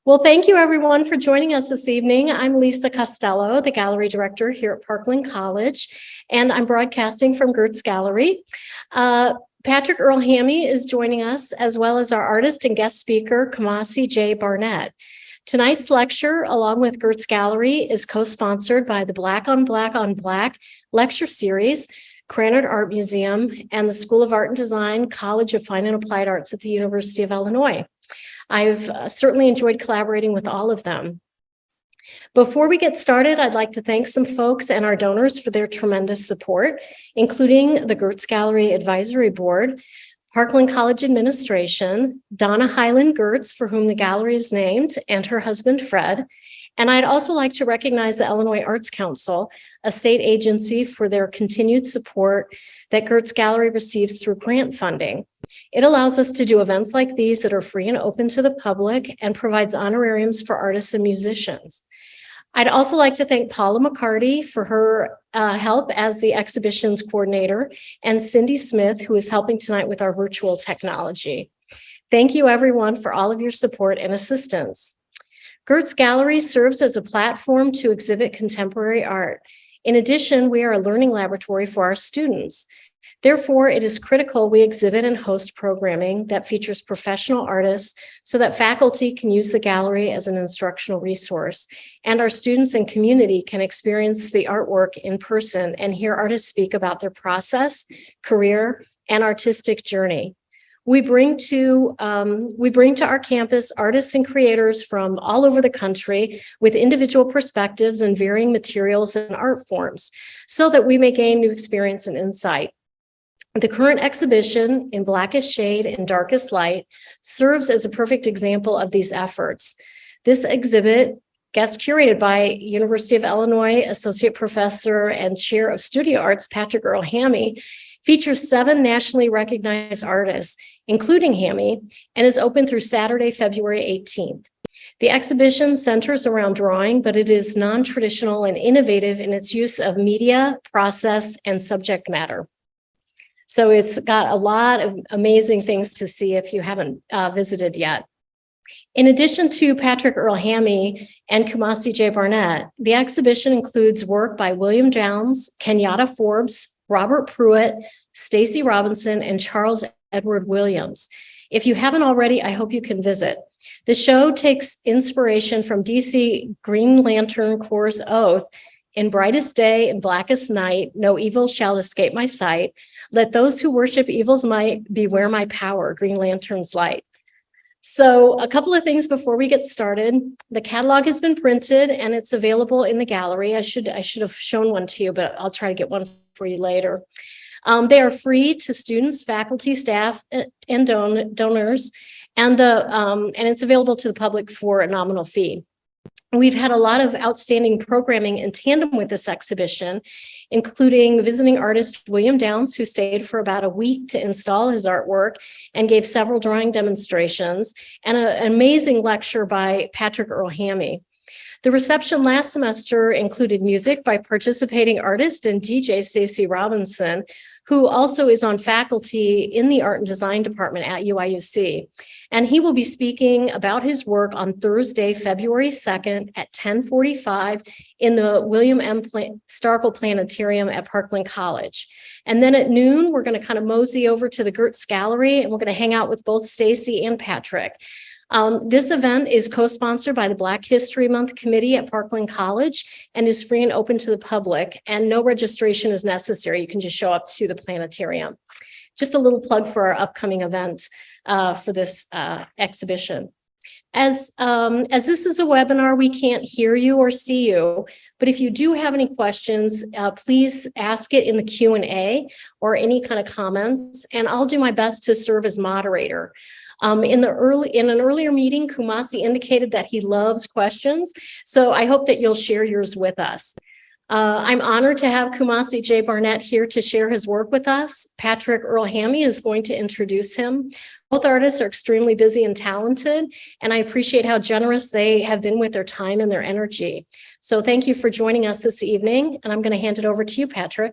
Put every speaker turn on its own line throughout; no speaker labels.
Well, thank you everyone for joining us this evening. I'm Lisa Costello, the gallery director here at Parkland College, and I'm broadcasting from Gertz Gallery. Patrick Earl Hammy is joining us, as well as our artist and guest speaker, Kumasi J. Barnett. Tonight's lecture, along with Gertz Gallery, is co-sponsored by the Black on Black on Black lecture series, Krannert Art Museum, and the School of Art and Design, College of Fine and Applied Arts at the University of Illinois. I've certainly enjoyed collaborating with all of them. Before we get started, I'd like to thank some folks and our donors for their tremendous support, including the Gertz Gallery Advisory Board, Parkland College Administration, Donna Highland Gertz, for whom the gallery is named, and her husband, Fred. And I'd also like to recognize the Illinois Arts Council, a state agency, for their continued support that Gertz Gallery receives through grant funding. It allows us to do events like these that are free and open to the public and provides honorariums for artists and musicians. I'd also like to thank Paula McCarty for her help as the exhibitions coordinator, and Cindy Smith, who is helping tonight with our virtual technology. Thank you everyone for all of your support and assistance. Gertz Gallery serves as a platform to exhibit contemporary art. In addition, we are a learning laboratory for our students. Therefore, it is critical we exhibit and host programming that features professional artists so that faculty can use the gallery as an instructional resource, and our students and community can experience the artwork in person and hear artists speak about their process, career, and artistic journey. We bring to our campus artists and creators from all over the country with individual perspectives and varying materials and art forms so that we may gain new experience and insight. The current exhibition, In Blackest Shade and Darkest Light, serves as a perfect example of these efforts. This exhibit, guest curated by University of Illinois Associate Professor and Chair of Studio Arts, Patrick Earl Hammy, features 7 nationally recognized artists, including Hammy, and is open through Saturday, February 18th. The exhibition centers around drawing, but it is non-traditional and innovative in its use of media, process, and subject matter. So it's got a lot of amazing things to see if you haven't visited yet. In addition to Patrick Earl Hammy and Kumasi J. Barnett, the exhibition includes work by William Downs, Kenyatta Forbes, Robert Pruitt, Stacy Robinson, and Charles Edward Williams. If you haven't already, I hope you can visit. The show takes inspiration from DC Green Lantern Corps' oath, "In brightest day and blackest night, no evil shall escape my sight. Let those who worship evil's might beware my power, Green Lantern's light." So a couple of things before we get started. The catalog has been printed and it's available in the gallery. I should have shown one to you, but I'll try to get one for you later. They are free to students, faculty, staff, and donors, and it's available to the public for a nominal fee. We've had a lot of outstanding programming in tandem with this exhibition, including visiting artist William Downs, who stayed for about a week to install his artwork and gave several drawing demonstrations, and an amazing lecture by Patrick Earl Hammy. The reception last semester included music by participating artist and DJ Stacy Robinson, who also is on faculty in the Art and Design Department at UIUC. And he will be speaking about his work on Thursday, February 2nd at 10:45 in the William M. Starkle Planetarium at Parkland College. And then at noon, we're going to kind of mosey over to the Gertz Gallery, and we're going to hang out with both Stacy and Patrick. This event is co-sponsored by the Black History Month Committee at Parkland College and is free and open to the public, and no registration is necessary. You can just show up to the planetarium. Just a little plug for our upcoming event for this exhibition. As this is a webinar, we can't hear you or see you, but if you do have any questions, please ask it in the Q&A or any kind of comments, and I'll do my best to serve as moderator. In an earlier meeting, Kumasi indicated that he loves questions, so I hope that you'll share yours with us. I'm honored to have Kumasi J. Barnett here to share his work with us. Patrick Earl Hammy is going to introduce him. Both artists are extremely busy and talented, and I appreciate how generous they have been with their time and their energy. So thank you for joining us this evening, and I'm going to hand it over to you, Patrick.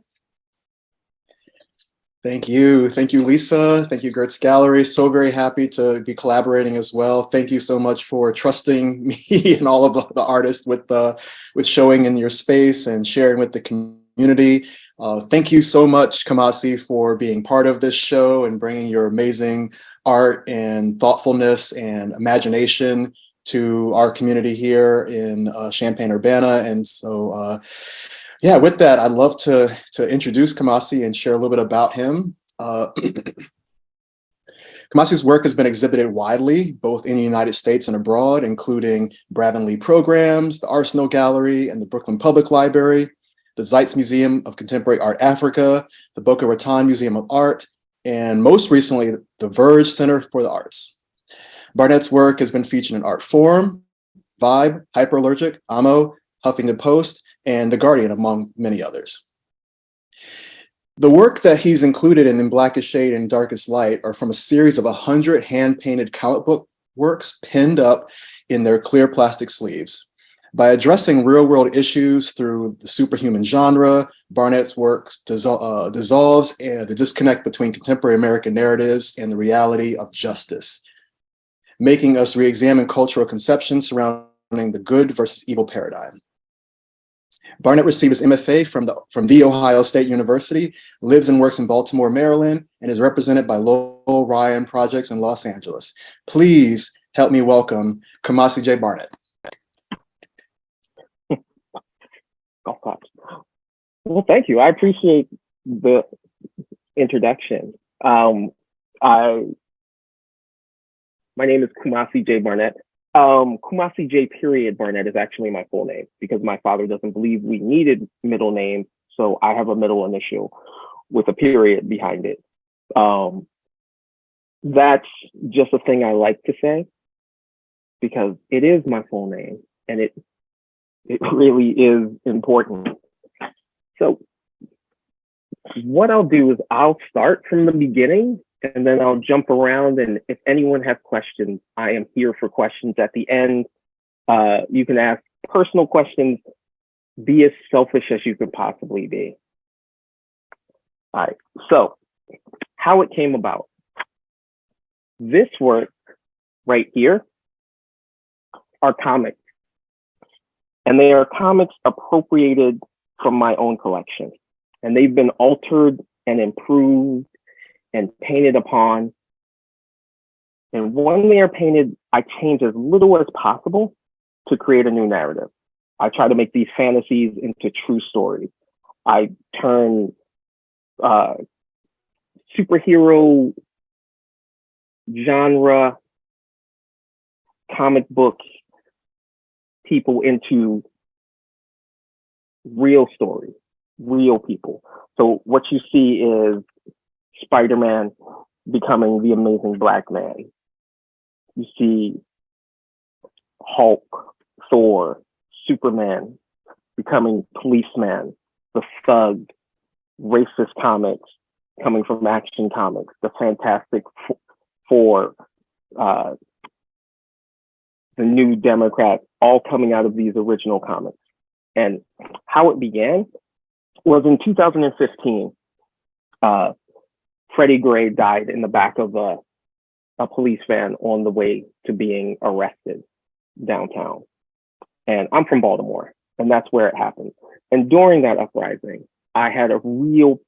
Thank you. Thank you, Lisa. Thank you, Gertz Gallery. So very happy to be collaborating as well. Thank you so much for trusting me and all of the artists with showing in your space and sharing with the community. Thank you so much, Kumasi, for being part of this show and bringing your amazing art and thoughtfulness and imagination to our community here in Champaign-Urbana. And so, yeah, with that, I'd love to introduce Kumasi and share a little bit about him. Kumasi's work has been exhibited widely, both in the United States and abroad, including Brabham Lee Programs, the Arsenal Gallery, and the Brooklyn Public Library, the Zeitz Museum of Contemporary Art Africa, the Boca Raton Museum of Art, and most recently, the Verge Center for the Arts. Barnett's work has been featured in Art Forum, Vibe, Hyperallergic, Amo, Huffington Post, and The Guardian, among many others. The work that he's included in Blackest Shade and Darkest Light are from a series of 100 hand-painted comic book works pinned up in their clear plastic sleeves. By addressing real-world issues through the superhuman genre, Barnett's work dissolves the disconnect between contemporary American narratives and the reality of justice, making us re-examine cultural conceptions surrounding the good versus evil paradigm. Barnett received his MFA from the Ohio State University, lives and works in Baltimore, Maryland, and is represented by Lowell Ryan Projects in Los Angeles. Please help me welcome Kumasi J. Barnett.
Well, thank you. I appreciate the introduction. My name is Kumasi J. Barnett. Kumasi J. Barnett is actually my full name because my father doesn't believe we needed middle names, so I have a middle initial with a period behind it. That's just a thing I like to say because it is my full name and it really is important. So what I'll do is I'll start from the beginning and then I'll jump around, and if anyone has questions, I am here for questions at the end. You can ask personal questions, be as selfish as you could possibly be. All right, so how it came about. This work right here are comics, and they are comics appropriated from my own collection, and they've been altered and improved and painted upon. And when they are painted, I change as little as possible to create a new narrative. I try to make these fantasies into true stories. I turn superhero genre comic book people into real stories, real people. So what you see is Spider-Man becoming the amazing black man. You see Hulk, Thor, Superman becoming policeman, the thug, racist comics coming from Action Comics, the Fantastic Four, the New Democrat, all coming out of these original comics. And how it began was in 2015. Freddie Gray died in the back of a police van on the way to being arrested downtown. And I'm from Baltimore, and that's where it happened. And during that uprising, I had a real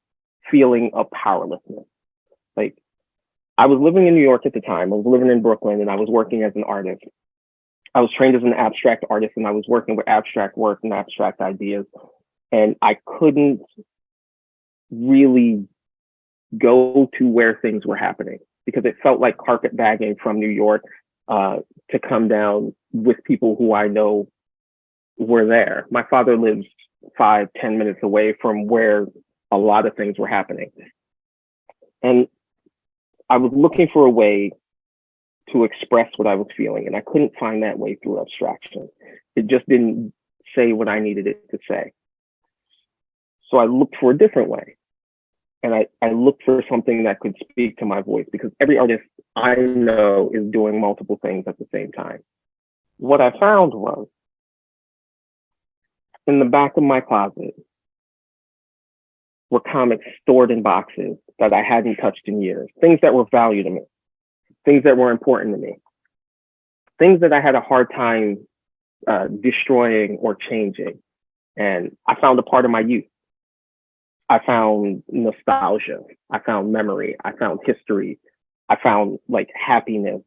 feeling of powerlessness. Like, I was living in New York at the time. I was living in Brooklyn, and I was working as an artist. I was trained as an abstract artist, and I was working with abstract work and abstract ideas. And I couldn't really go to where things were happening because it felt like carpetbagging from New York to come down with people who I know were there. My father lives 5-10 minutes away from where a lot of things were happening. And I was looking for a way to express what I was feeling, and I couldn't find that way through abstraction. It just didn't say what I needed it to say. So I looked for a different way. And I looked for something that could speak to my voice because every artist I know is doing multiple things at the same time. What I found was in the back of my closet were comics stored in boxes that I hadn't touched in years, things that were value to me, things that were important to me, things that I had a hard time destroying or changing. And I found a part of my youth. I found nostalgia. I found memory. I found history. I found like happiness.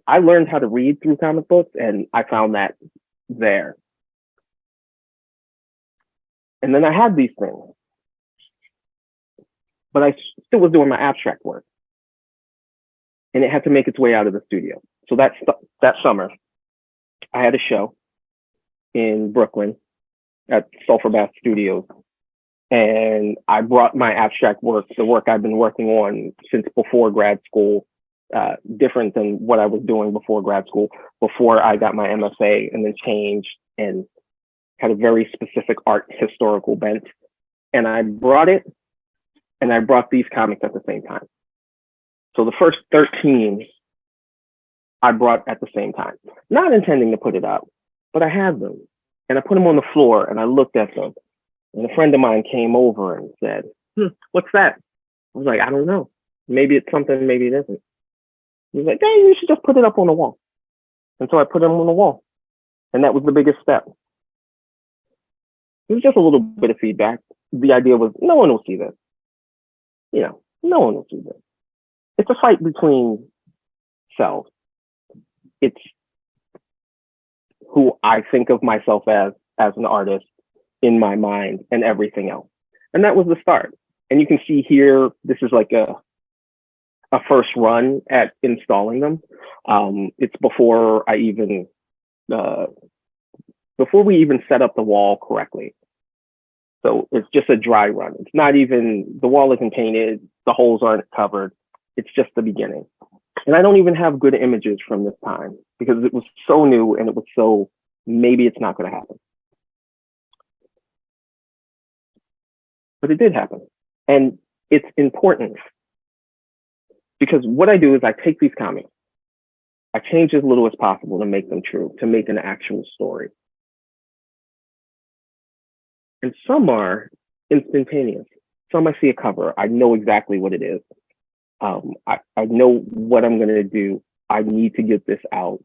I learned how to read through comic books, and I found that there. And then I had these things, but I still was doing my abstract work, and it had to make its way out of the studio. So that summer, I had a show in Brooklyn at Sulphur Bath Studios, and I brought my abstract work, the work I've been working on since before grad school, different than what I was doing before grad school, before I got my MFA, and then changed and had a very specific art historical bent. And I brought it, and I brought these comics at the same time. So the first 13 I brought at the same time, not intending to put it out, but I had them, and I put them on the floor, and I looked at them, and a friend of mine came over and said, "What's that?" I was like, "I don't know. Maybe it's something, maybe it isn't." He was like, "Hey, you should just put it up on the wall." And so I put them on the wall, and that was the biggest step. It was just a little bit of feedback. The idea was, no one will see this. You know, no one will see this. It's a fight between selves. It's who I think of myself as an artist in my mind and everything else. And that was the start. And you can see here, this is like a first run at installing them. It's before I even, before we even set up the wall correctly. So it's just a dry run. It's not even, the wall isn't painted, the holes aren't covered. It's just the beginning. And I don't even have good images from this time because it was so new and it was so, maybe it's not going to happen. But it did happen. And it's important because what I do is I take these comics, I change as little as possible to make them true, to make an actual story. And some are instantaneous. Some I see a cover, I know exactly what it is. I know what I'm going to do. I need to get this out.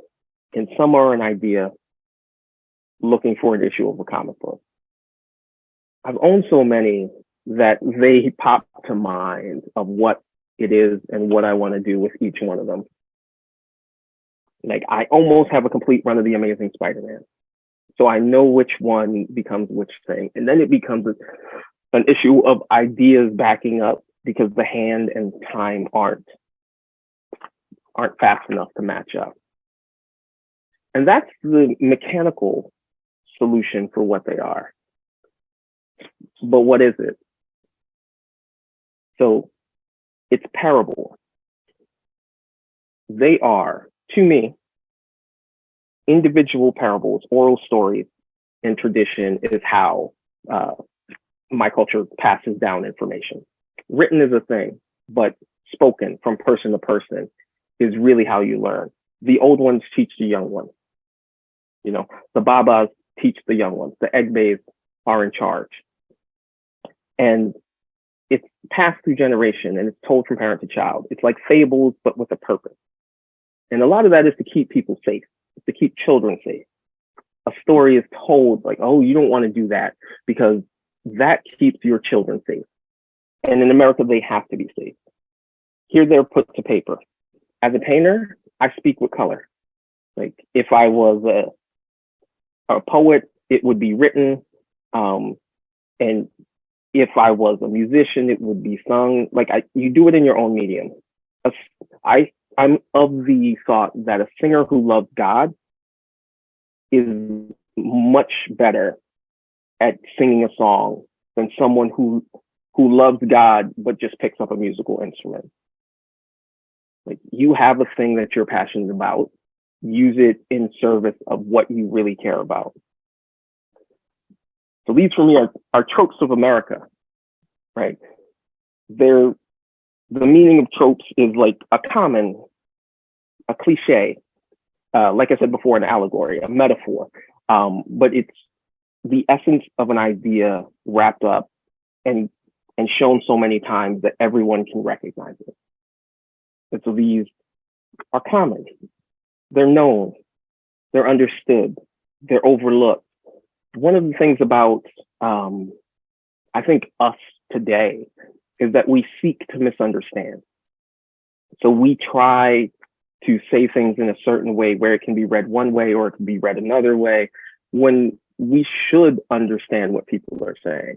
And some are an idea looking for an issue of a comic book. I've owned so many that they pop to mind of what it is and what I want to do with each one of them. Like I almost have a complete run of The Amazing Spider-Man. So I know which one becomes which thing. And then it becomes an issue of ideas backing up because the hand and time aren't fast enough to match up. And that's the mechanical solution for what they are. But what is it? So it's parable. They are, to me, individual parables, oral stories, and tradition is how my culture passes down information. Written is a thing, but spoken from person to person is really how you learn. The old ones teach the young ones. You know, the Babas teach the young ones. The Egbays are in charge. And it's passed through generation and it's told from parent to child. It's like fables, but with a purpose. And a lot of that is to keep people safe, to keep children safe. A story is told like, oh, you don't want to do that because that keeps your children safe. And in America, they have to be safe. Here they're put to paper. As a painter, I speak with color. Like if I was a poet, it would be written. And if I was a musician, it would be sung. Like you do it in your own medium. I'm of the thought that a singer who loves God is much better at singing a song than someone who loves God but just picks up a musical instrument. Like you have a thing that you're passionate about, use it in service of what you really care about. So these for me are tropes of America, right? The meaning of tropes is like a cliche, like I said before, an allegory, a metaphor, but it's the essence of an idea wrapped up and shown so many times that everyone can recognize it. And so these are common. They're known. They're understood. They're overlooked. One of the things about, I think, us today is that we seek to misunderstand. So we try to say things in a certain way where it can be read one way or it can be read another way, when we should understand what people are saying.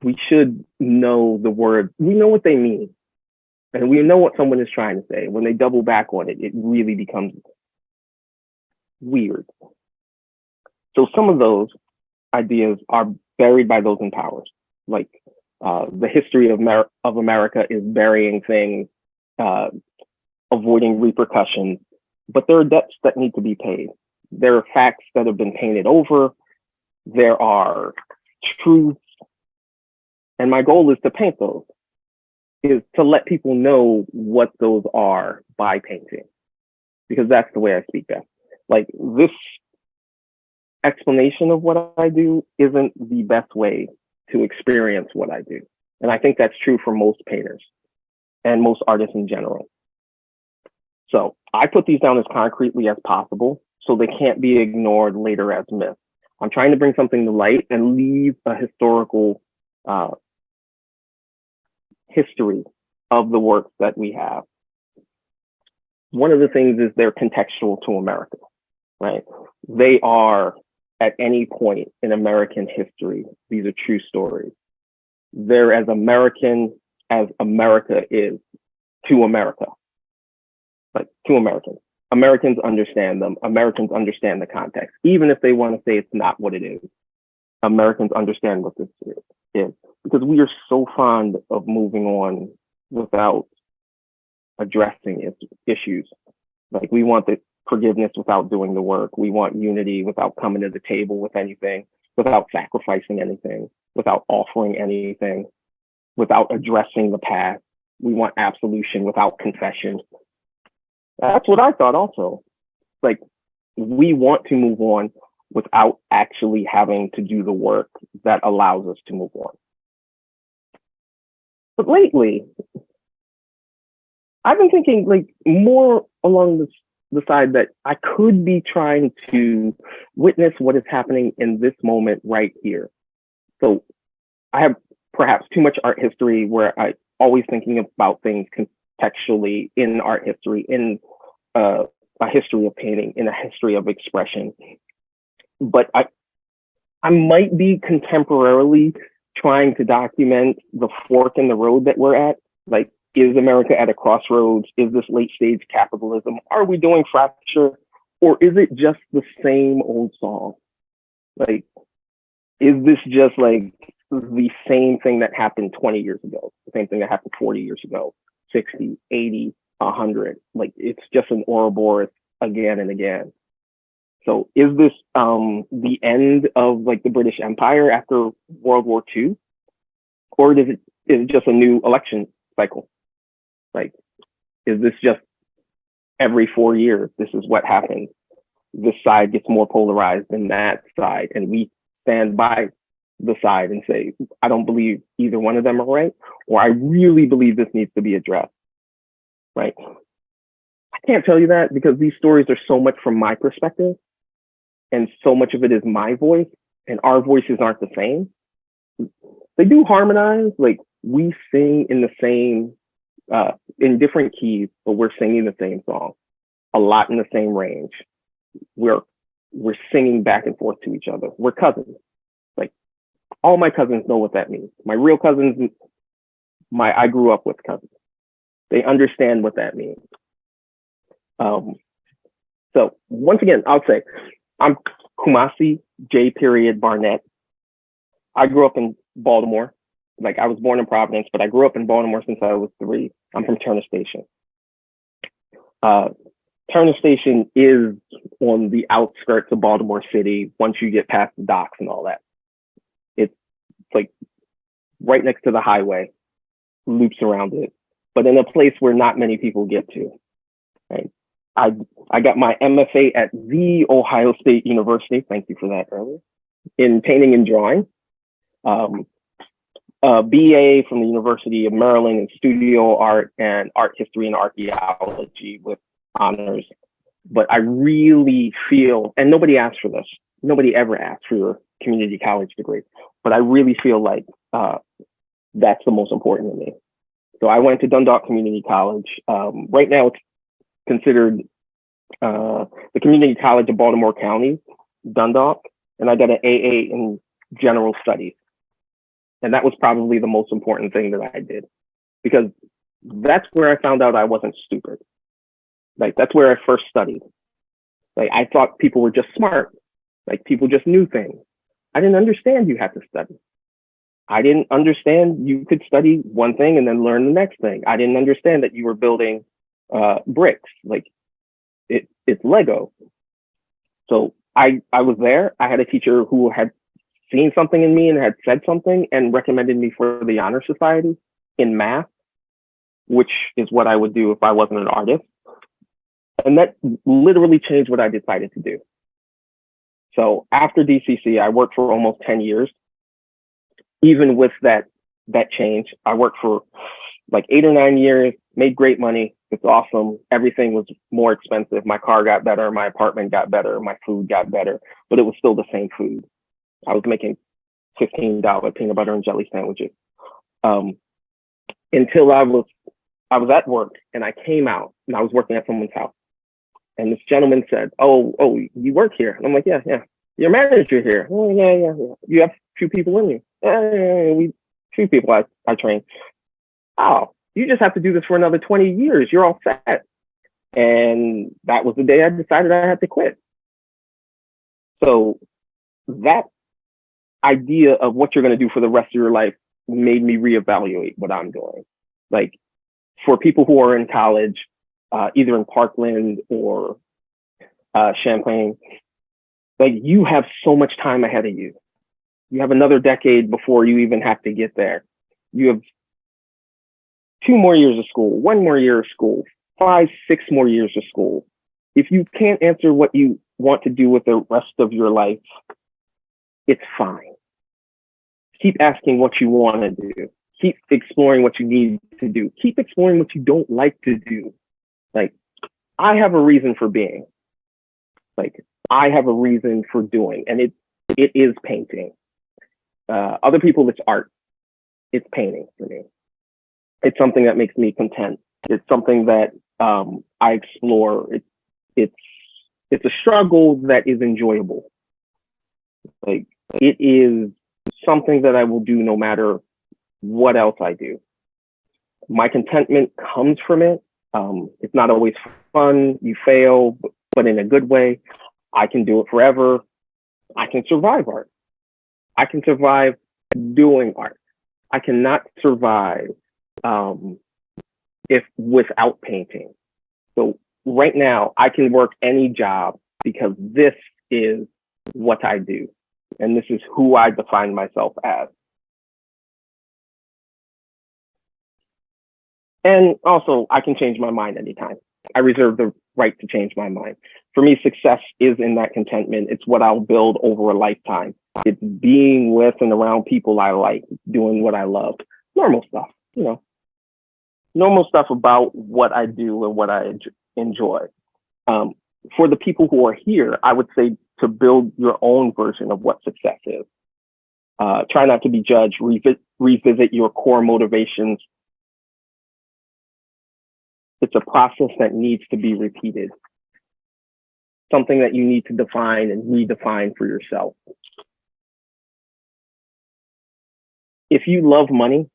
We should know the word. We know what they mean. And we know what someone is trying to say. When they double back on it, it really becomes weird. So some of those ideas are buried by those in power. Like the history of America is burying things, avoiding repercussions, but there are debts that need to be paid. There are facts that have been painted over. There are truths. And my goal is to paint those, is to let people know what those are by painting, because that's the way I speak best. Like, this explanation of what I do isn't the best way to experience what I do. And I think that's true for most painters and most artists in general. So I put these down as concretely as possible so they can't be ignored later as myths. I'm trying to bring something to light and leave a historical history of the works that we have. One of the things is they're contextual to America, right? They are, at any point in American history, these are true stories. They're as American as America is to America, like to Americans. Americans understand them. Americans understand the context. Even if they want to say it's not what it is, Americans understand what this is, because we are so fond of moving on without addressing issues. Like, we want the forgiveness without doing the work. We want unity without coming to the table with anything, without sacrificing anything, without offering anything, without addressing the past. We want absolution without confession. That's what I thought also. Like, we want to move on without actually having to do the work that allows us to move on. But lately, I've been thinking, like, more along the side that I could be trying to witness what is happening in this moment right here. So I have perhaps too much art history where I always thinking about things contextually in art history, in a history of painting, in a history of expression. But I might be contemporarily trying to document the fork in the road that we're at. Like, is America at a crossroads? Is this late stage capitalism? Are we doing fracture? Or is it just the same old song? Like, is this just like the same thing that happened 20 years ago? The same thing that happened 40 years ago, 60, 80, 100? Like, it's just an Ouroboros again and again. So is this the end of, like, the British Empire after World War II? Or is it just a new election cycle? Like, is this just every 4 years, this is what happens? This side gets more polarized than that side, and we stand by the side and say, I don't believe either one of them are right, or I really believe this needs to be addressed, right? I can't tell you that, because these stories are so much from my perspective, and so much of it is my voice, and our voices aren't the same. They do harmonize, like, we sing in the same, in different keys, but we're singing the same song, a lot in the same range. We're singing back and forth to each other. We're cousins. Like, all my cousins know what that means. My real cousins, I grew up with cousins. They understand what that means. So once again, I'll say, I'm Kumasi, Barnett. I grew up in Baltimore. Like, I was born in Providence, but I grew up in Baltimore since I was 3. I'm from Turner Station. Turner Station is on the outskirts of Baltimore City once you get past the docks and all that. It's like right next to the highway, loops around it, but in a place where not many people get to. Right? I got my MFA at the Ohio State University. Thank you for that earlier. in painting and drawing. A BA from the University of Maryland in studio art and art history and archaeology with honors. But I really feel, and nobody asked for this, nobody ever asked for your community college degree, but I really feel like that's the most important to me. So I went to Dundalk Community College. Right now it's considered the Community College of Baltimore County, Dundalk, and I got an AA in general studies. And that was probably the most important thing that I did, because that's where I found out I wasn't stupid. Like, that's where I first studied. Like, I thought people were just smart. Like, people just knew things. I didn't understand you had to study. I didn't understand you could study one thing and then learn the next thing. I didn't understand that you were building bricks. Like, it's Lego. So I was there. I had a teacher who had seen something in me and had said something and recommended me for the Honor Society in math, which is what I would do if I wasn't an artist. And that literally changed what I decided to do. So after DCC, I worked for almost 10 years. Even with that change, I worked for like 8 or 9 years, made great money. It's awesome. Everything was more expensive. My car got better. My apartment got better. My food got better, but it was still the same food. I was making $15 peanut butter and jelly sandwiches until I was at work and I came out and I was working at someone's house. And this gentleman said, oh, you work here? And I'm like, yeah. You're manager here? Oh, yeah. You have 2 people in you? Yeah, we 2 people I train. Oh, you just have to do this for another 20 years. You're all set. And that was the day I decided I had to quit. So that idea of what you're going to do for the rest of your life made me reevaluate what I'm doing. Like, for people who are in college, either in Parkland or Champaign, like, you have so much time ahead of you. You have another decade before you even have to get there. You have 2 more years of school, 1 more year of school, 5, 6 more years of school. If you can't answer what you want to do with the rest of your life, it's fine. Keep asking what you want to do. Keep exploring what you need to do. Keep exploring what you don't like to do. Like, I have a reason for being. Like, I have a reason for doing, and it is painting. Other people, it's art. It's painting for me. It's something that makes me content. It's something that I explore. It's a struggle that is enjoyable. Like, it is something that I will do no matter what else I do. My contentment comes from it. It's not always fun. You fail, but in a good way. I can do it forever. I can survive art. I can survive doing art. I cannot survive if without painting. So right now, I can work any job because this is what I do. And this is who I define myself as. And also, I can change my mind anytime. I reserve the right to change my mind. For me, success is in that contentment. It's what I'll build over a lifetime. It's being with and around people I like, doing what I love. Normal stuff, normal stuff about what I do and what I enjoy. For the people who are here, I would say to build your own version of what success is. Try not to be judged. Revisit your core motivations. It's a process that needs to be repeated. Something that you need to define and redefine for yourself. If you love money,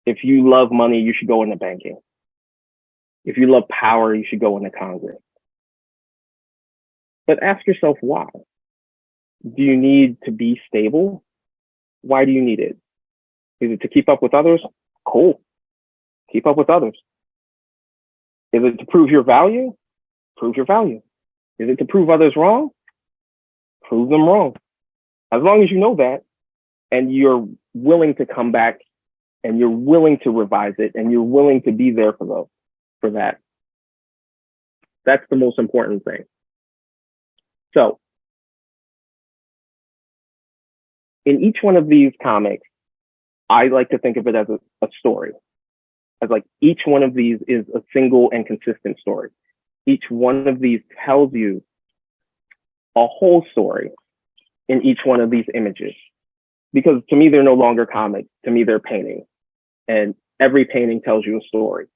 you should go into banking. If you love power, you should go into Congress. But ask yourself why. Do you need to be stable? Why do you need it? Is it to keep up with others? Cool. Keep up with others. Is it to prove your value? Prove your value. Is it to prove others wrong? Prove them wrong. As long as you know that, and you're willing to come back, and you're willing to revise it, and you're willing to be there for that. That's the most important thing. So in each one of these comics, I like to think of it as a story. As like each one of these is a single and consistent story. Each one of these tells you a whole story in each one of these images. Because to me, they're no longer comics. To me, they're paintings. And every painting tells you a story.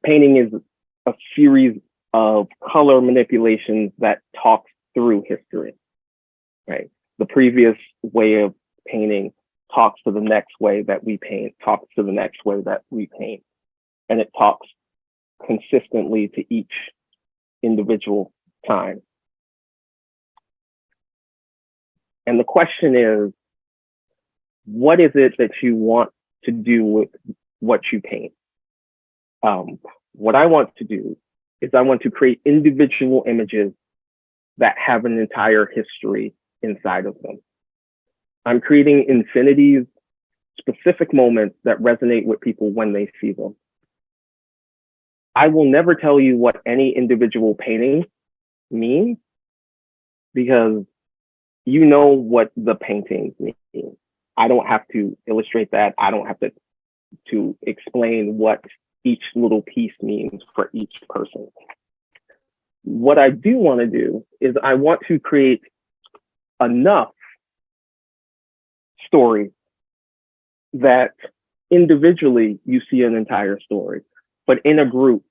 Painting is a series of color manipulations that talks through history, right? The previous way of painting talks to the next way that we paint, talks to the next way that we paint. And it talks consistently to each individual time. And the question is, what is it that you want to do with what you paint? What I want to do is I want to create individual images that have an entire history inside of them. I'm creating infinities, specific moments that resonate with people when they see them. I will never tell you what any individual painting means because you know what the paintings mean. I don't have to illustrate that. I don't have to explain what each little piece means for each person. What I do want to do is I want to create enough stories that individually you see an entire story, but in a group,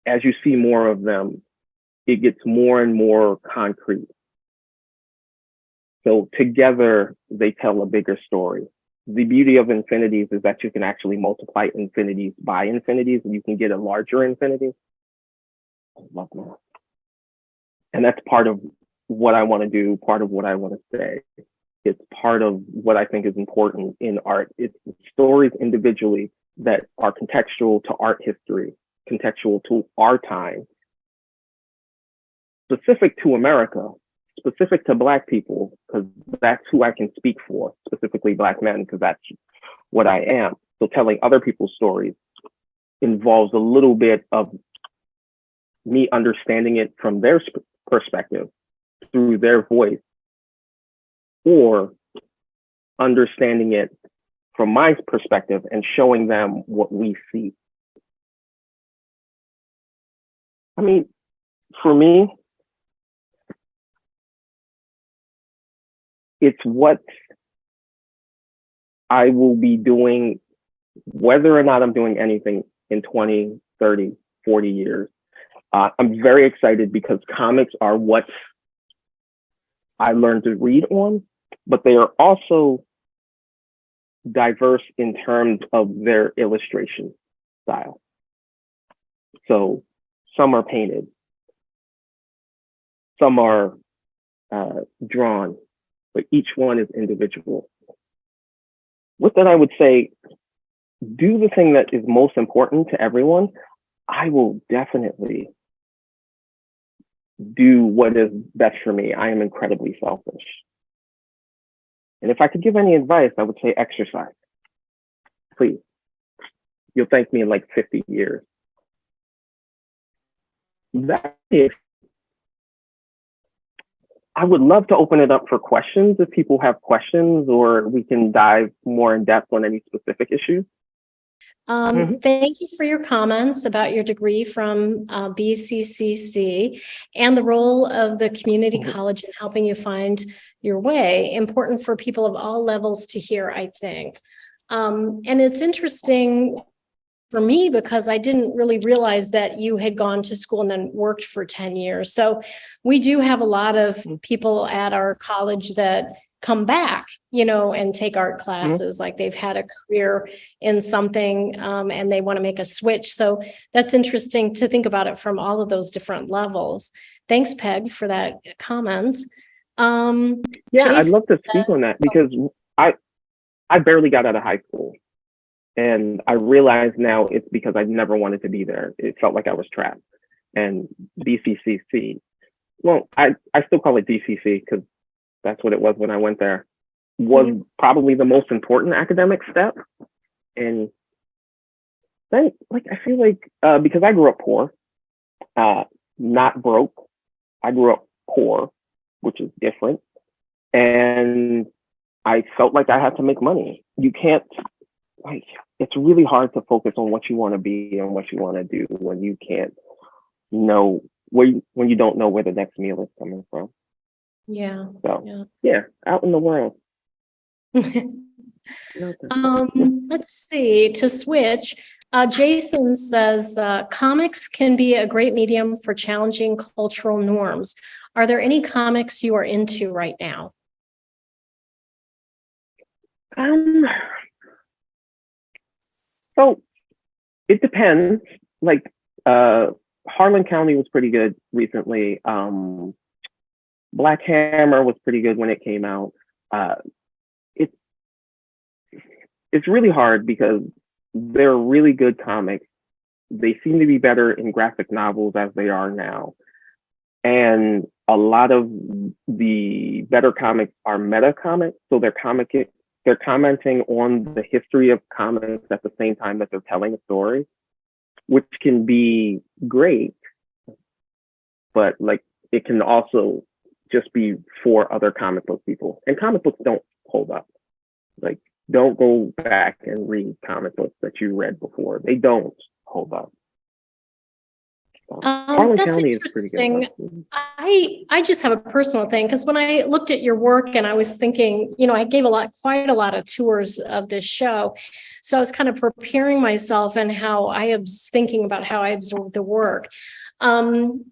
as you see more of them, it gets more and more concrete. So together, they tell a bigger story. The beauty of infinities is that you can actually multiply infinities by infinities, and you can get a larger infinity. I love that. And that's part of what I want to do, part of what I want to say. It's part of what I think is important in art. It's stories individually that are contextual to art history, contextual to our time, specific to America, specific to Black people, because that's who I can speak for, specifically Black men, because that's what I am. So telling other people's stories involves a little bit of me understanding it from their perspective, through their voice, or understanding it from my perspective and showing them what we see. I mean, for me, it's what I will be doing, whether or not I'm doing anything in 20, 30, 40 years. I'm very excited because comics are what I learned to read on, but they are also diverse in terms of their illustration style. So some are painted, some are drawn, but each one is individual. With that, I would say, do the thing that is most important to everyone. I will definitely do what is best for me. I am incredibly selfish. And if I could give any advice, I would say exercise. Please. You'll thank me in like 50 years. That is, I would love to open it up for questions if people have questions, or we can dive more in depth on any specific issues.
Thank you for your comments about your degree from BCCC and the role of the community college in helping you find your way. Important for people of all levels to hear, I think. And it's interesting for me because I didn't really realize that you had gone to school and then worked for 10 years. So we do have a lot of people at our college that come back, and take art classes, like they've had a career in something and they want to make a switch. So that's interesting to think about it from all of those different levels. Thanks, Peg, for that comment.
Yeah,
Jason,
I'd love to speak on that because I barely got out of high school. And I realize now it's because I never wanted to be there. It felt like I was trapped. And BCCC, well, I still call it DCC because that's what it was when I went there, was probably the most important academic step. And then, I feel like, because I grew up poor, not broke, I grew up poor, which is different. And I felt like I had to make money. You can't, like, it's really hard to focus on what you want to be and what you want to do when you can't know when you don't know where the next meal is coming from.
Yeah.
So yeah, out in the world.
Let's see, to switch, Jason says, comics can be a great medium for challenging cultural norms. Are there any comics you are into right now?
So it depends. Like, Harlan County was pretty good recently. Black Hammer was pretty good when it came out. It's really hard because they're really good comics. They seem to be better in graphic novels as they are now. And a lot of the better comics are meta comics. So they're commenting on the history of comics at the same time that they're telling a story, which can be great, but like it can also just be for other comic book people. And comic books don't hold up. Like, don't go back and read comic books that you read before. They don't hold up.
That's interesting. I just have a personal thing, because when I looked at your work and I was thinking, I gave quite a lot of tours of this show. So I was kind of preparing myself and how I was thinking about how I absorbed the work. And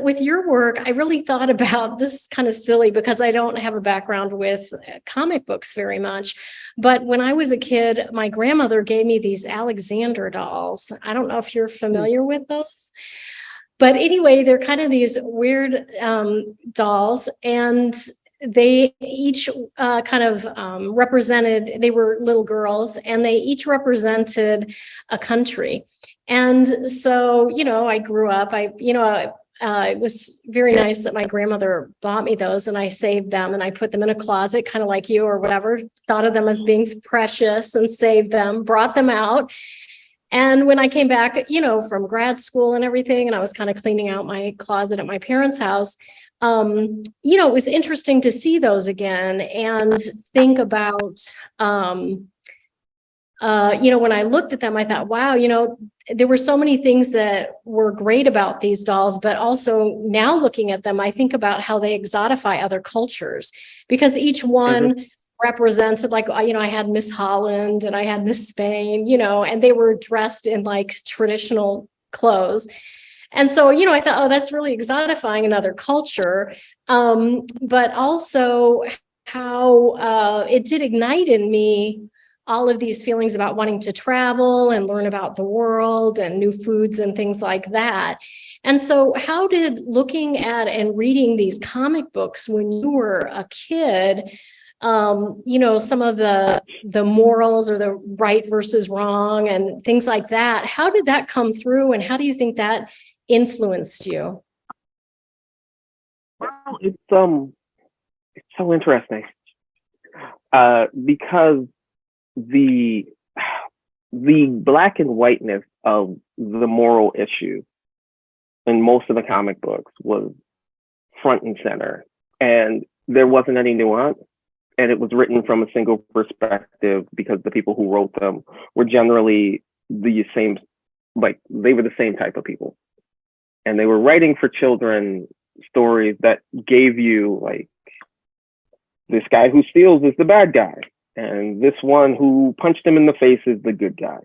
with your work, I really thought about this, kind of silly because I don't have a background with comic books very much. But when I was a kid, my grandmother gave me these Alexander dolls. I don't know if you're familiar with those. But anyway, they're kind of these weird dolls, and they each represented, they were little girls, and they each represented a country. And so, I grew up, it was very nice that my grandmother bought me those, and I saved them and I put them in a closet, kind of like you or whatever, thought of them as being precious and saved them, brought them out. And when I came back, from grad school and everything, and I was kind of cleaning out my closet at my parents' house, it was interesting to see those again and think about, when I looked at them, I thought, wow, there were so many things that were great about these dolls, but also now looking at them, I think about how they exotify other cultures, because each one represented, like, I had Miss Holland and I had Miss Spain, and they were dressed in like traditional clothes. And so, I thought, oh, that's really exotifying another culture. But also how it did ignite in me all of these feelings about wanting to travel and learn about the world and new foods and things like that. And so how did looking at and reading these comic books when you were a kid, some of the morals or the right versus wrong and things like that, how did that come through, and how do you think that influenced you?
Well, it's so interesting, because the black and whiteness of the moral issue in most of the comic books was front and center, and there wasn't any nuance. And it was written from a single perspective because the people who wrote them were generally the same, like they were the same type of people. And they were writing for children stories that gave you, like, this guy who steals is the bad guy, and this one who punched him in the face is the good guy.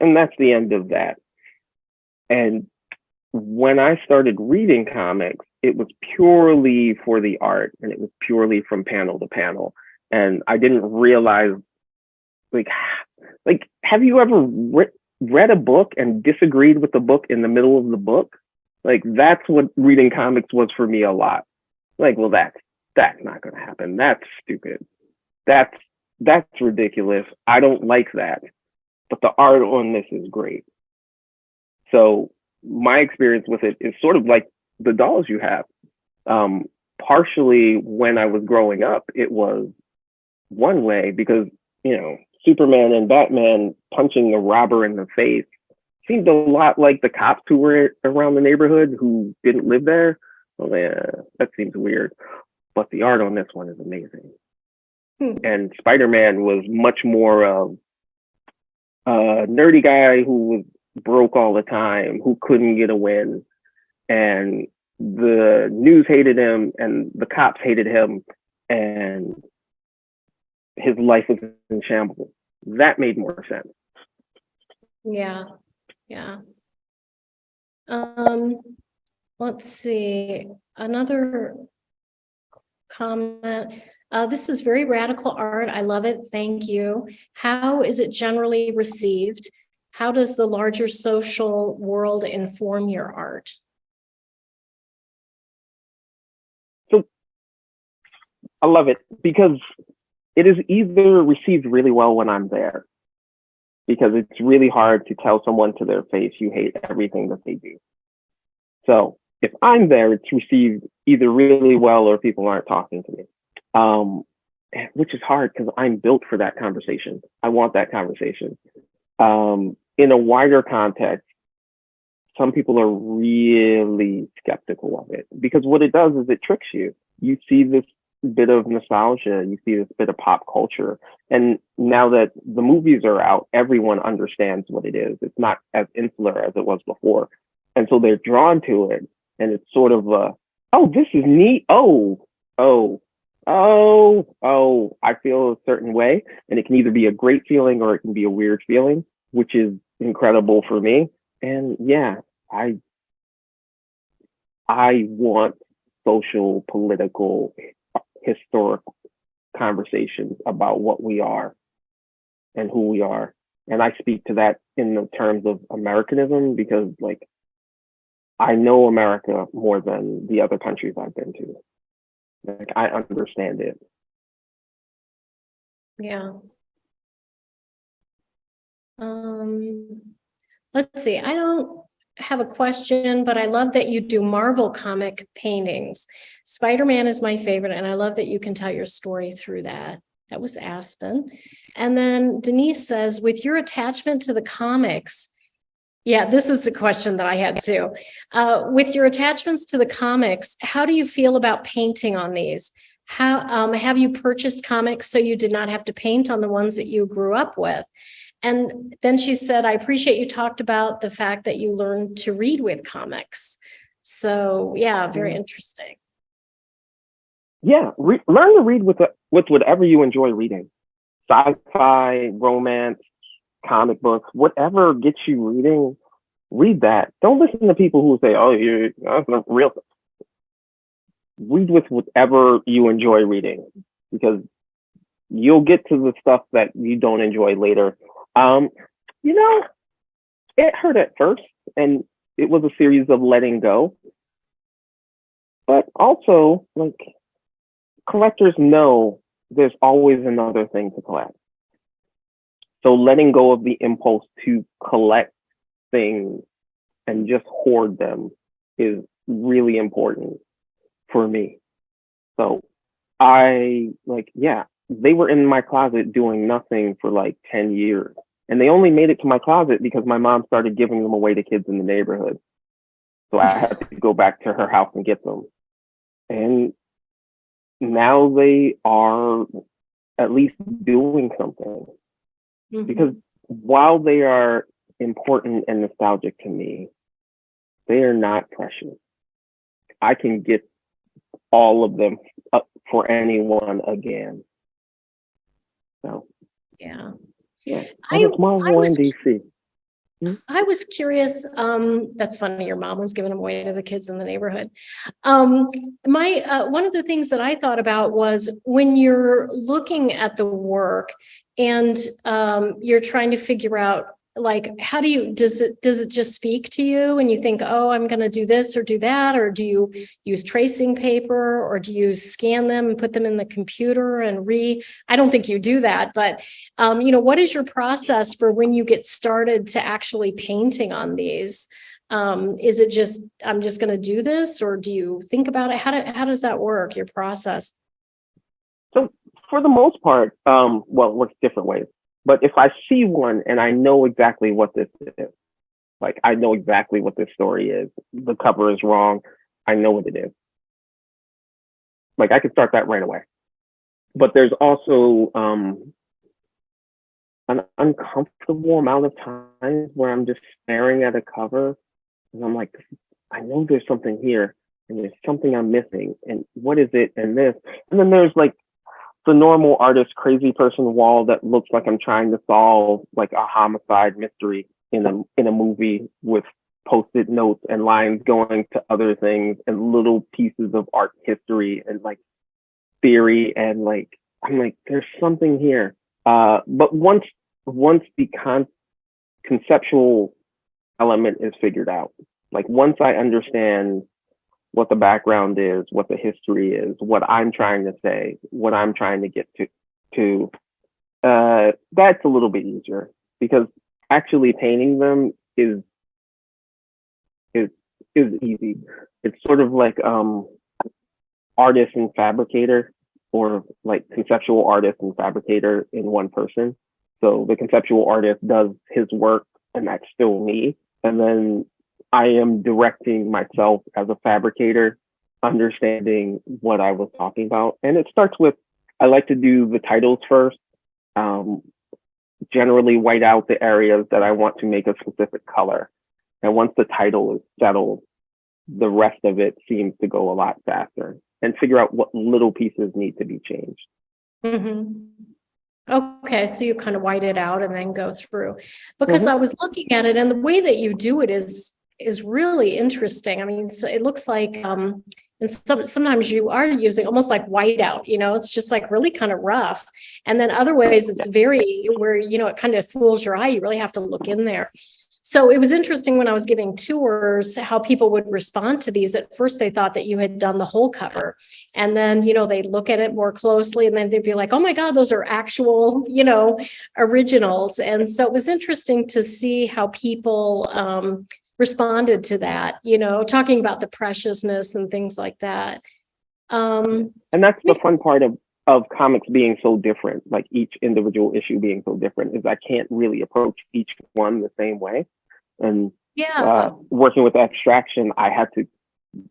And that's the end of that. And when I started reading comics, it was purely for the art, and it was purely from panel to panel. And I didn't realize, like, have you ever read a book and disagreed with the book in the middle of the book? Like, that's what reading comics was for me a lot. Like, well, that's not going to happen. That's stupid. That's ridiculous. I don't like that. But the art on this is great. So my experience with it is sort of like the dolls you have. Partially when I was growing up, it was one way because, Superman and Batman punching a robber in the face seemed a lot like the cops who were around the neighborhood who didn't live there. Well, yeah, that seems weird. But the art on this one is amazing. And Spider-Man was much more of a nerdy guy who was broke all the time, who couldn't get a win. And the news hated him and the cops hated him and his life was in shambles. That made more sense.
Yeah. Yeah. Let's see. Another comment. This is very radical art. I love it. Thank you. How is it generally received? How does the larger social world inform your art?
So I love it because it is either received really well when I'm there, because it's really hard to tell someone to their face you hate everything that they do. So if I'm there, it's received either really well or people aren't talking to me, which is hard because I'm built for that conversation. I want that conversation. In a wider context, some people are really skeptical of it because what it does is it tricks you. You see this bit of nostalgia, you see this bit of pop culture. And now that the movies are out, everyone understands what it is. It's not as insular as it was before. And so they're drawn to it. And it's sort of oh, this is neat. Oh, I feel a certain way. And it can either be a great feeling or it can be a weird feeling, which is incredible for me. And yeah, I want social, political, historical conversations about what we are and who we are. And I speak to that in the terms of Americanism because, like, I know America more than the other countries I've been to. Like, I understand it.
Yeah. Let's see. I don't have a question, but I love that you do Marvel comic paintings. Spider-Man is my favorite, and I love that you can tell your story through that. That was Aspen. And then Denise says, with your attachment to the comics, yeah, this is a question that I had too. With your attachments to the comics, how do you feel about painting on these? How have you purchased comics so you did not have to paint on the ones that you grew up with? And then she said, I appreciate you talked about the fact that you learned to read with comics. So yeah, very interesting.
Yeah, learn to read with whatever you enjoy reading. Sci-fi, romance, comic books, whatever gets you reading, read that. Don't listen to people who say, oh, that's not real. Read with whatever you enjoy reading, because you'll get to the stuff that you don't enjoy later. You know, it hurt at first, and it was a series of letting go. But also, like, collectors know there's always another thing to collect. So letting go of the impulse to collect things and just hoard them is really important for me. So they were in my closet doing nothing for like 10 years. And they only made it to my closet because my mom started giving them away to kids in the neighborhood. So I had to go back to her house and get them. And now they are at least doing something. Mm-hmm. Because while they are important and nostalgic to me, they are not precious. I can get all of them up for anyone again. So yeah. It's Marvel and DC.
I was curious. That's funny. Your mom was giving them away to the kids in the neighborhood. One of the things that I thought about was when you're looking at the work and you're trying to figure out, like, how does it just speak to you and you think, oh, I'm going to do this or do that? Or do you use tracing paper, or do you scan them and put them in the computer and I don't think you do that, but what is your process for when you get started to actually painting on these? Is it just, I'm just going to do this, or do you think about it? How does that work, your process?
So for the most part, it works different ways. But if I see one and I know exactly what this is, like, I know exactly what this story is, the cover is wrong, I know what it is. Like, I could start that right away. but there's also an uncomfortable amount of times where I'm just staring at a cover and I'm like, I know there's something here and there's something I'm missing. And what is it? And this. And then there's like the normal artist, crazy person wall that looks like I'm trying to solve like a homicide mystery in a movie with post-it notes and lines going to other things and little pieces of art history and like theory. And like, I'm like, there's something here. But once the conceptual element is figured out, like once I understand what the background is, what the history is, what I'm trying to say, what I'm trying to get to that's a little bit easier because actually painting them is easy. It's sort of like artist and fabricator, or like conceptual artist and fabricator in one person. So the conceptual artist does his work and that's still me. And then I am directing myself as a fabricator, understanding what I was talking about. And it starts with, I like to do the titles first, generally white out the areas that I want to make a specific color. And once the title is settled, the rest of it seems to go a lot faster and figure out what little pieces need to be changed.
Mm-hmm. Okay, so you kind of white it out and then go through. Because I was looking at it and the way that you do it is really interesting. I mean, so it looks like and sometimes you are using almost like whiteout, it's just like really kind of rough. And then other ways it's very where, it kind of fools your eye. You really have to look in there. So it was interesting when I was giving tours, how people would respond to these. At first, they thought that you had done the whole cover. And then, they'd look at it more closely and then they'd be like, oh my God, those are actual, originals. And so it was interesting to see how people responded to that, talking about the preciousness and things like that.
And that's the fun part of comics being so different, like each individual issue being so different, is I can't really approach each one the same way. And working with abstraction, I had to,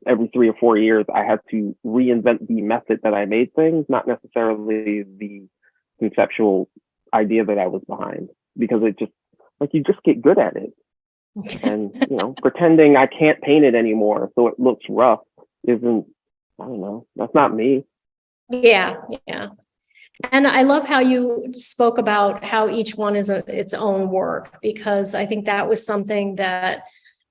every 3 or 4 years, I had to reinvent the method that I made things, not necessarily the conceptual idea that I was behind, because it just, like, you just get good at it. And, pretending I can't paint it anymore so it looks rough isn't, I don't know, that's not me.
Yeah. And I love how you spoke about how each one is its own work, because I think that was something that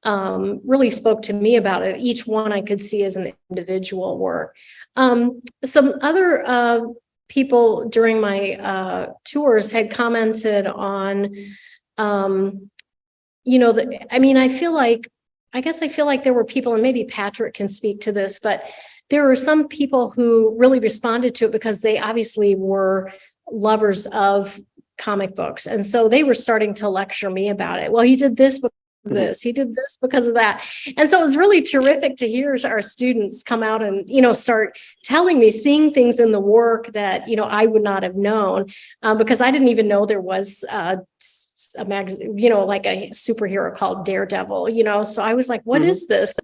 really spoke to me about it. Each one I could see as an individual work. Some other people during my tours had commented on, I feel like there were people, and maybe Patrick can speak to this, but there were some people who really responded to it because they obviously were lovers of comic books. And so they were starting to lecture me about it. Well, he did this because of this, he did this because of that. And so it was really terrific to hear our students come out and, start telling me, seeing things in the work that, I would not have known, because I didn't even know there was a magazine, like a superhero called Daredevil, so I was like, what is this,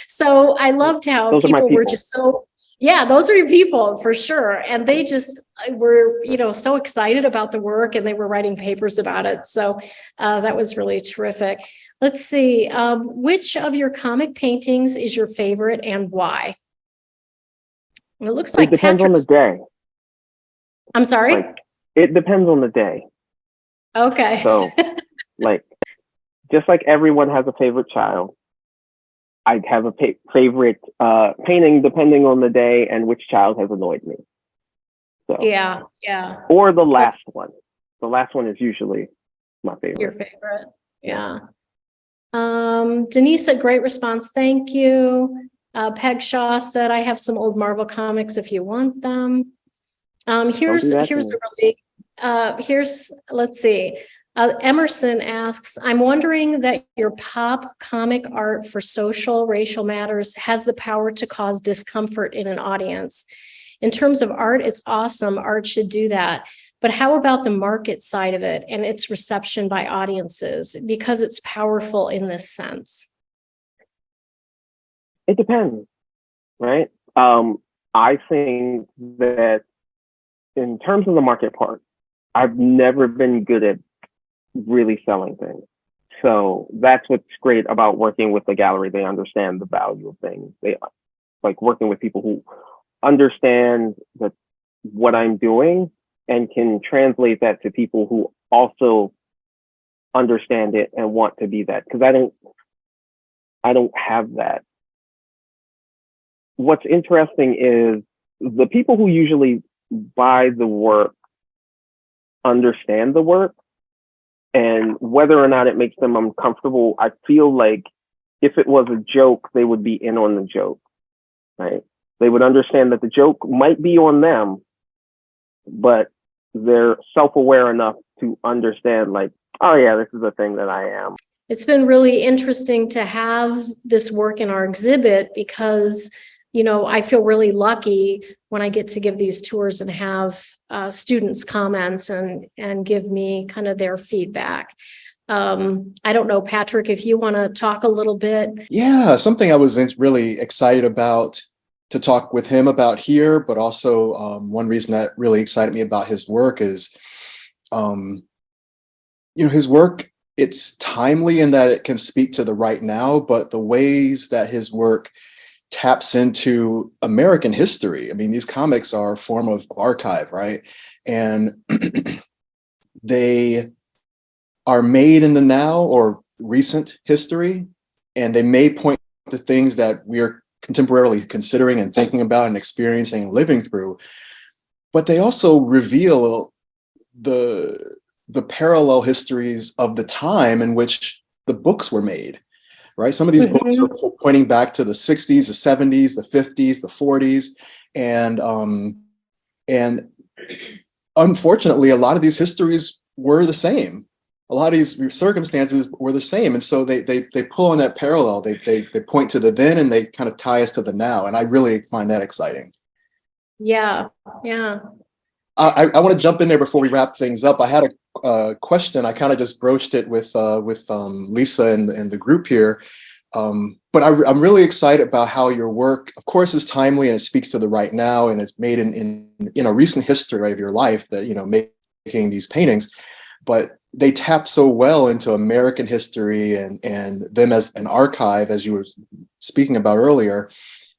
so I loved how
those
people were just so, those are your people for sure. And they just were, so excited about the work, and they were writing papers about it. So that was really terrific. Let's see, which of your comic paintings is your favorite and why? And it looks like
it depends
Patrick's
on the day.
I'm sorry?
Like, it depends on the day.
Okay.
So, like, just like everyone has a favorite child, I have a favorite painting depending on the day and which child has annoyed me. So
yeah.
Or the last one. The last one is usually my favorite.
Your favorite. Yeah. Denise said, great response. Thank you. Peg Shaw said, I have some old Marvel comics if you want them. Here's let's see. Emerson asks, I'm wondering that your pop comic art for social, racial matters has the power to cause discomfort in an audience. In terms of art, it's awesome. Art should do that. But how about the market side of it and its reception by audiences, because it's powerful in this sense?
It depends, right? I think that in terms of the market part, I've never been good at really selling things. So that's what's great about working with the gallery. They understand the value of things. They like working with people who understand that what I'm doing and can translate that to people who also understand it and want to be that. Because I don't have that. What's interesting is the people who usually buy the work understand the work, and whether or not it makes them uncomfortable, I feel like if it was a joke, they would be in on the joke, right? They would understand that the joke might be on them, but they're self-aware enough to understand, like, oh yeah, this is a thing that I am.
It's been really interesting to have this work in our exhibit because, you know, I feel really lucky when I get to give these tours and have students comments and give me kind of their feedback. I don't know, Patrick, if you want to talk a little bit.
Yeah, something I was really excited about to talk with him about here, but also one reason that really excited me about his work is, his work, it's timely in that it can speak to the right now, but the ways that his work taps into American history. I mean, these comics are a form of archive, right? And they are made in the now or recent history, and they may point to things that we are contemporarily considering and thinking about and experiencing and living through, but they also reveal the parallel histories of the time in which the books were made, right? Some of these books are pointing back to the 60s, the 70s, the 50s, the 40s, and unfortunately, a lot of these histories were the same. A lot of these circumstances were the same, and so they pull on that parallel. They point to the then, and they kind of tie us to the now, and I really find that exciting.
Yeah.
I want to jump in there before we wrap things up. I had a question. I kind of just broached it with Lisa and the group here, but I'm really excited about how your work, of course, is timely and it speaks to the right now, and it's made in recent history of your life that making these paintings, but they tap so well into American history and them as an archive, as you were speaking about earlier.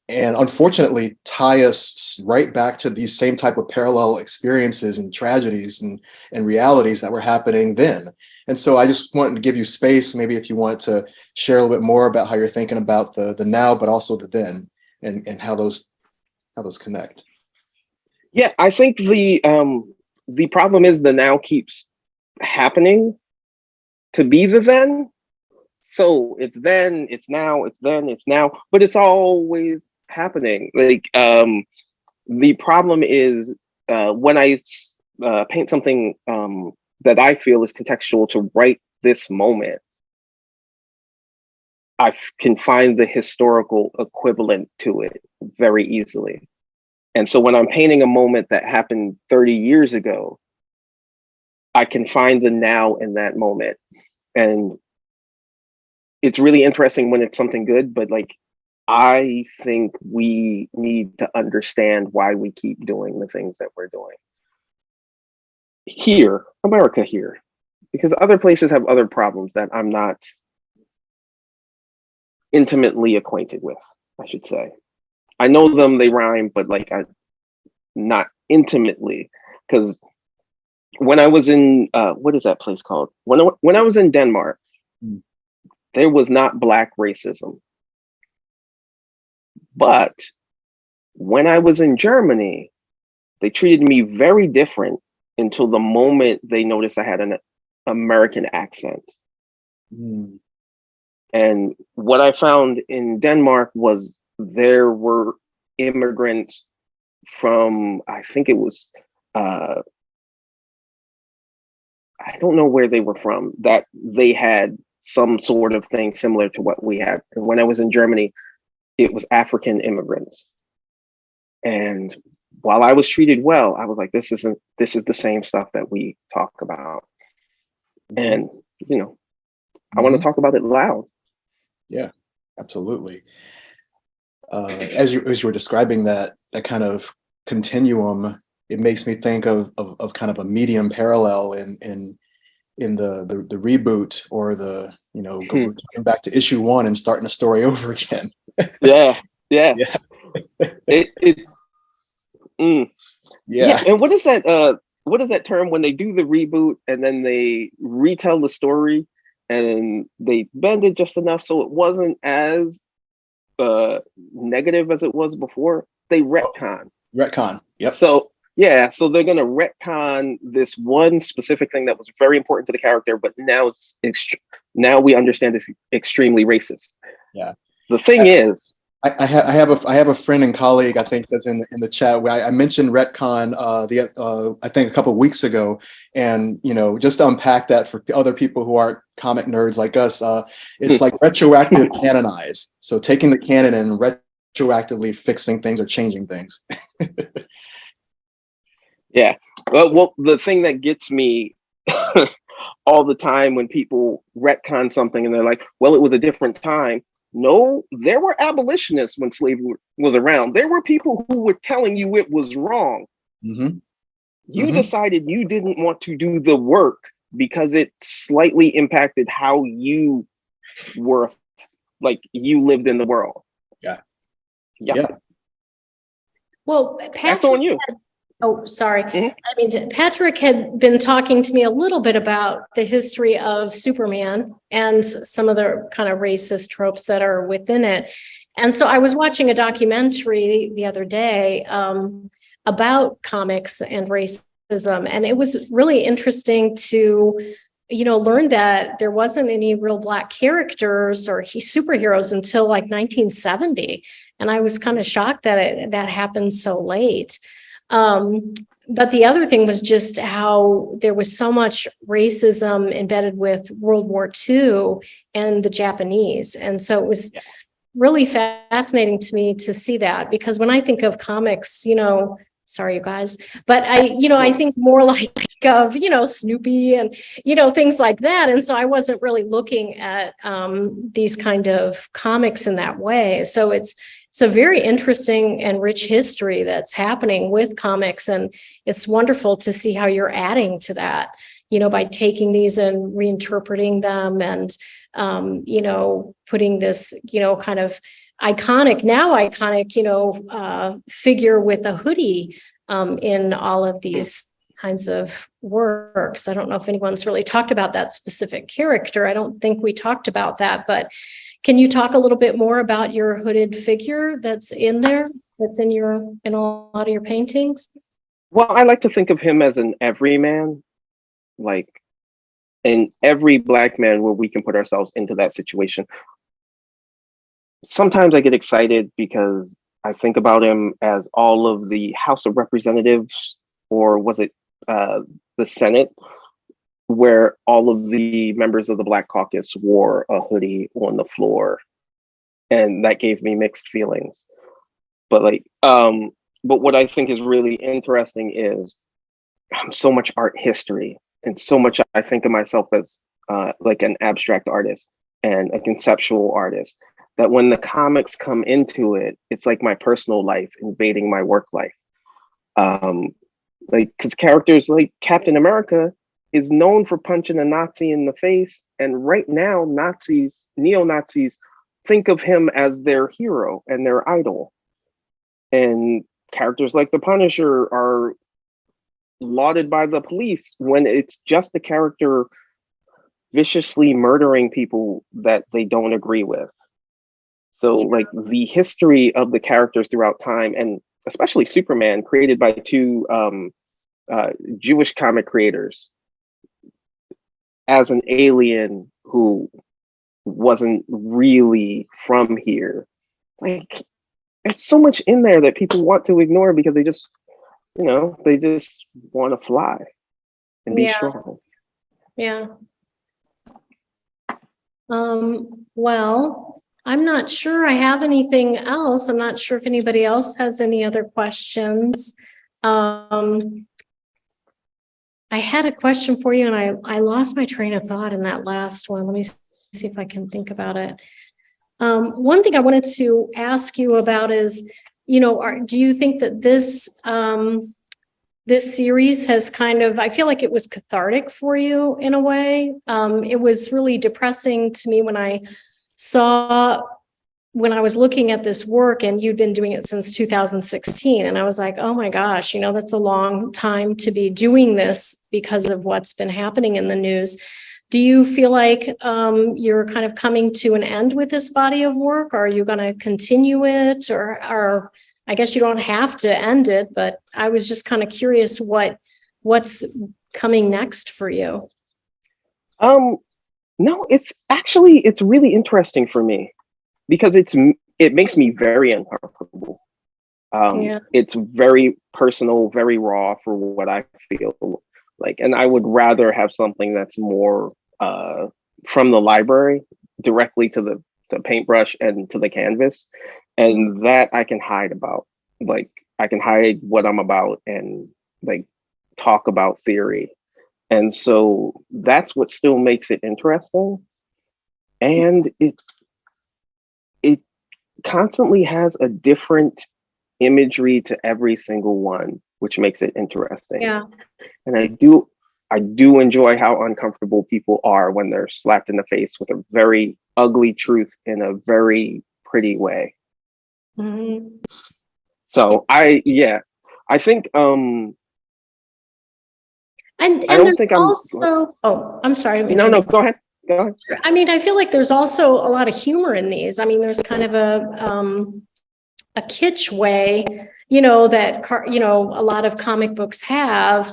And unfortunately, tie us right back to these same type of parallel experiences and tragedies and realities that were happening then. And so I just wanted to give you space, maybe if you want to share a little bit more about how you're thinking about the now, but also the then, and how those connect.
Yeah, I think the problem is the now keeps happening to be the then. So it's then, it's now, it's then, it's now, but it's always happening. Like the problem is when I paint something that I feel is contextual to right this moment, I can find the historical equivalent to it very easily. And so when I'm painting a moment that happened 30 years ago, I can find the now in that moment. And it's really interesting when it's something good, but like, I think we need to understand why we keep doing the things that we're doing. Here, America here, because other places have other problems that I'm not intimately acquainted with, I should say. I know them, they rhyme, but like I not intimately, because when I was in what is that place called? When I was in Denmark, there was not Black racism. But when I was in Germany, they treated me very different until the moment they noticed I had an American accent.
Mm.
And what I found in Denmark was there were immigrants from, I think it was, I don't know where they were from, that they had some sort of thing similar to what we had. And when I was in Germany, it was African immigrants. And while I was treated well, I was like, this is the same stuff that we talk about. And, I want to talk about it loud.
Yeah, absolutely. As you were describing that kind of continuum, it makes me think of kind of a medium parallel in the reboot, or the, going back to issue 1 and starting the story over again.
Yeah. Yeah.
Yeah.
Yeah. And what is that term when they do the reboot and then they retell the story and they bend it just enough so it wasn't as negative as it was before? They retcon.
Retcon. Yep.
So yeah, so they're gonna retcon this one specific thing that was very important to the character, but now now we understand it's extremely racist.
Yeah.
The thing is,
I have a friend and colleague, I think, that's in the chat, where I mentioned retcon I think a couple of weeks ago, and just to unpack that for other people who aren't comic nerds like us, it's like retroactive canonize. So taking the canon and retroactively fixing things or changing things.
Yeah. Well, the thing that gets me all the time when people retcon something and they're like, well, it was a different time. No, there were abolitionists when slavery was around. There were people who were telling you it was wrong.
Mm-hmm.
You decided you didn't want to do the work because it slightly impacted how you were, like, you lived in the world.
Yeah.
Well, Patrick,
that's on you.
Oh, sorry. I mean, Patrick had been talking to me a little bit about the history of Superman and some of the kind of racist tropes that are within it. And so I was watching a documentary the other day about comics and racism. And it was really interesting to, learn that there wasn't any real Black characters or superheroes until like 1970. And I was kind of shocked that that happened so late. But the other thing was just how there was so much racism embedded with World War II and the Japanese. And so it was really fascinating to me to see that, because when I think of comics, sorry, you guys, but I think more like of, Snoopy and, things like that. And so I wasn't really looking at these kind of comics in that way. So it's a very interesting and rich history that's happening with comics. And it's wonderful to see how you're adding to that, by taking these and reinterpreting them and, putting this, kind of iconic figure with a hoodie in all of these kinds of works. I don't know if anyone's really talked about that specific character. I don't think we talked about that, but can you talk a little bit more about your hooded figure that's in there, that's in a lot of your paintings?
Well, I like to think of him as an everyman, like in every Black man where we can put ourselves into that situation. Sometimes I get excited because I think about him as all of the House of Representatives, or was it the Senate, where all of the members of the Black Caucus wore a hoodie on the floor, and that gave me mixed feelings. But but what I think is really interesting is so much art history, and so much I think of myself as like an abstract artist and a conceptual artist, that when the comics come into it, it's like my personal life invading my work life. Because characters like Captain America is known for punching a Nazi in the face. And right now, neo-Nazis think of him as their hero and their idol. And characters like the Punisher are lauded by the police when it's just a character viciously murdering people that they don't agree with. So like the history of the characters throughout time, and especially Superman, created by two Jewish comic creators, as an alien who wasn't really from here. Like, there's so much in there that people want to ignore because they just want to fly and be strong.
Yeah. Well, I'm not sure I have anything else. I'm not sure if anybody else has any other questions. I had a question for you, and I lost my train of thought in that last one. Let me see if I can think about it. One thing I wanted to ask you about is, do you think that this this series has kind of, I feel like it was cathartic for you in a way. It was really depressing to me when I was looking at this work, and you'd been doing it since 2016. And I was like, oh my gosh, that's a long time to be doing this because of what's been happening in the news. Do you feel like you're kind of coming to an end with this body of work? Or are you going to continue it? Or I guess you don't have to end it, but I was just kind of curious what's coming next for you.
No, it's really interesting for me because it makes me very uncomfortable.
Yeah.
It's very personal, very raw for what I feel like, and I would rather have something that's more from the library directly to the paintbrush and to the canvas, and that I can hide about. Like, I can hide what I'm about and like talk about theory. And so that's what still makes it interesting. And it constantly has a different imagery to every single one, which makes it interesting.
Yeah.
And I do enjoy how uncomfortable people are when they're slapped in the face with a very ugly truth in a very pretty way.
Mm-hmm.
So I think
And
I don't
there's
think I'm
also, oh, I'm sorry.
no, go ahead. Go ahead.
I mean, I feel like there's also a lot of humor in these. I mean, there's kind of a kitsch way, that, a lot of comic books have,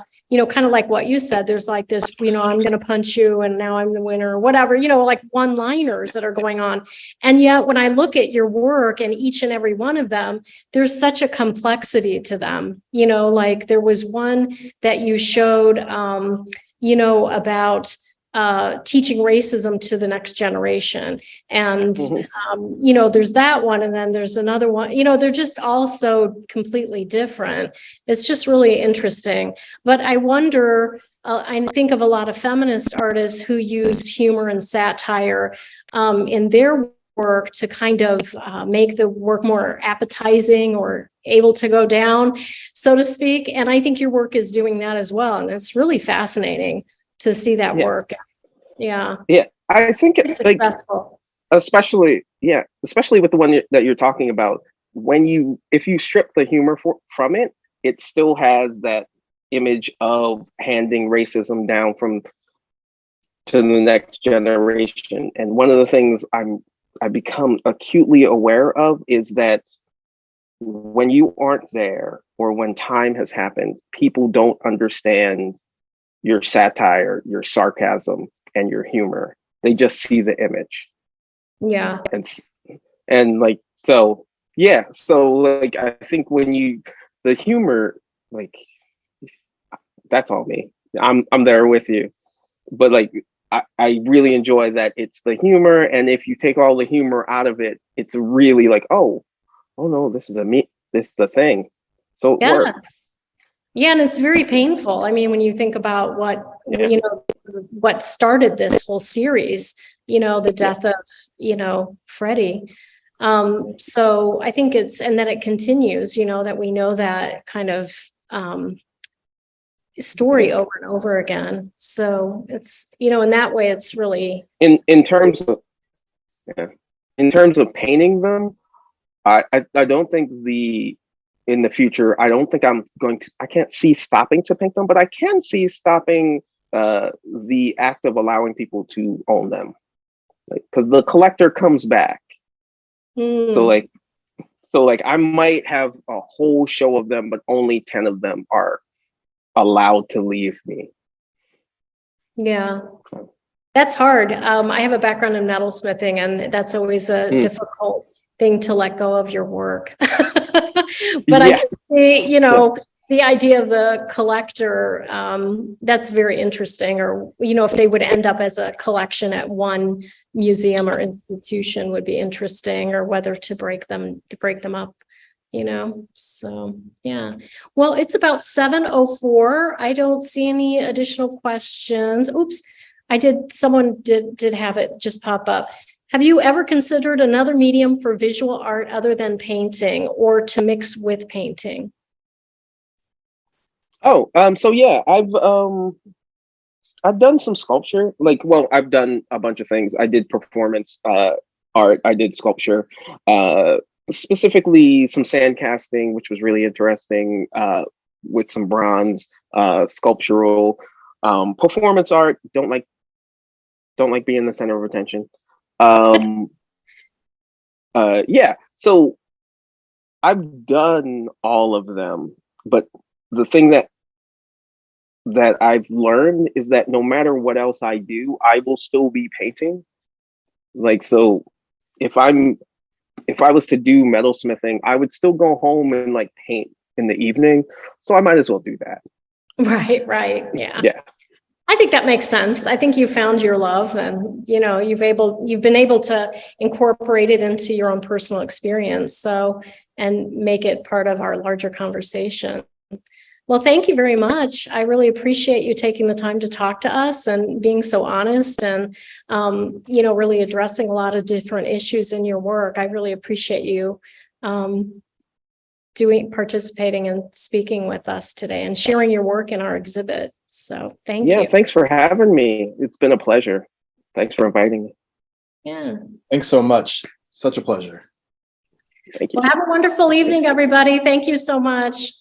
kind of like what you said, there's like this, I'm going to punch you and now I'm the winner or whatever, like one-liners that are going on. And yet when I look at your work and each and every one of them, there's such a complexity to them, like there was one that you showed, about teaching racism to the next generation. And, there's that one. And then there's another one, they're just all so completely different. It's just really interesting. But I wonder, I think of a lot of feminist artists who use humor and satire in their work to kind of make the work more appetizing or able to go down, so to speak. And I think your work is doing that as well. And it's really fascinating to see that work. Yeah.
Yeah. I think it's
successful.
Especially with the one that you're talking about, if you strip the humor from it, it still has that image of handing racism down to the next generation. And one of the things I become acutely aware of is that when you aren't there or when time has happened, people don't understand your satire, your sarcasm, and your humor. They just see the image.
Yeah.
And like, so like, I think the humor, like, that's all me. I'm there with you. But like, I really enjoy that it's the humor. And if you take all the humor out of it, it's really like, oh no, this is the thing. So it works.
Yeah, and it's very painful. I mean, when you think about what started this whole series, the death of, Freddie. So I think and then it continues, that we know that kind of story over and over again. So it's, in that way, it's really
in terms of painting them, I don't think in the future, I don't think I can't see stopping to paint them, but I can see stopping the act of allowing people to own them. Because the collector comes back. So like I might have a whole show of them, but only 10 of them are allowed to leave me.
Yeah. That's hard. I have a background in metalsmithing, and that's always a difficult thing to let go of your work. But I can see, the idea of the collector, that's very interesting. Or, if they would end up as a collection at one museum or institution would be interesting, or whether to break them up, So, yeah. Well, it's about 7:04. I don't see any additional questions. Oops. Someone did have it just pop up. Have you ever considered another medium for visual art other than painting, or to mix with painting?
So yeah, I've done some sculpture. Like, well, I've done a bunch of things. I did performance art. I did sculpture, uh, specifically some sand casting, which was really interesting, with some bronze, sculptural, performance art. Don't like being the center of attention. Um, yeah. So I've done all of them, but the thing that I've learned is that no matter what else I do, I will still be painting. Like, so if I'm if I was to do metalsmithing, I would still go home and like paint in the evening. So I might as well do that.
Right, right. Yeah.
Yeah.
I think that makes sense. I think you found your love and you've been able to incorporate it into your own personal experience. So, and make it part of our larger conversation. Well, thank you very much. I really appreciate you taking the time to talk to us and being so honest and, really addressing a lot of different issues in your work. I really appreciate you participating and speaking with us today and sharing your work in our exhibit. So thank
Yeah.
you.
Thanks for having me. It's been a pleasure. Thanks for inviting me.
Yeah.
Thanks so much. Such a pleasure.
Thank you.
Well, have a wonderful evening, everybody. Thank you so much.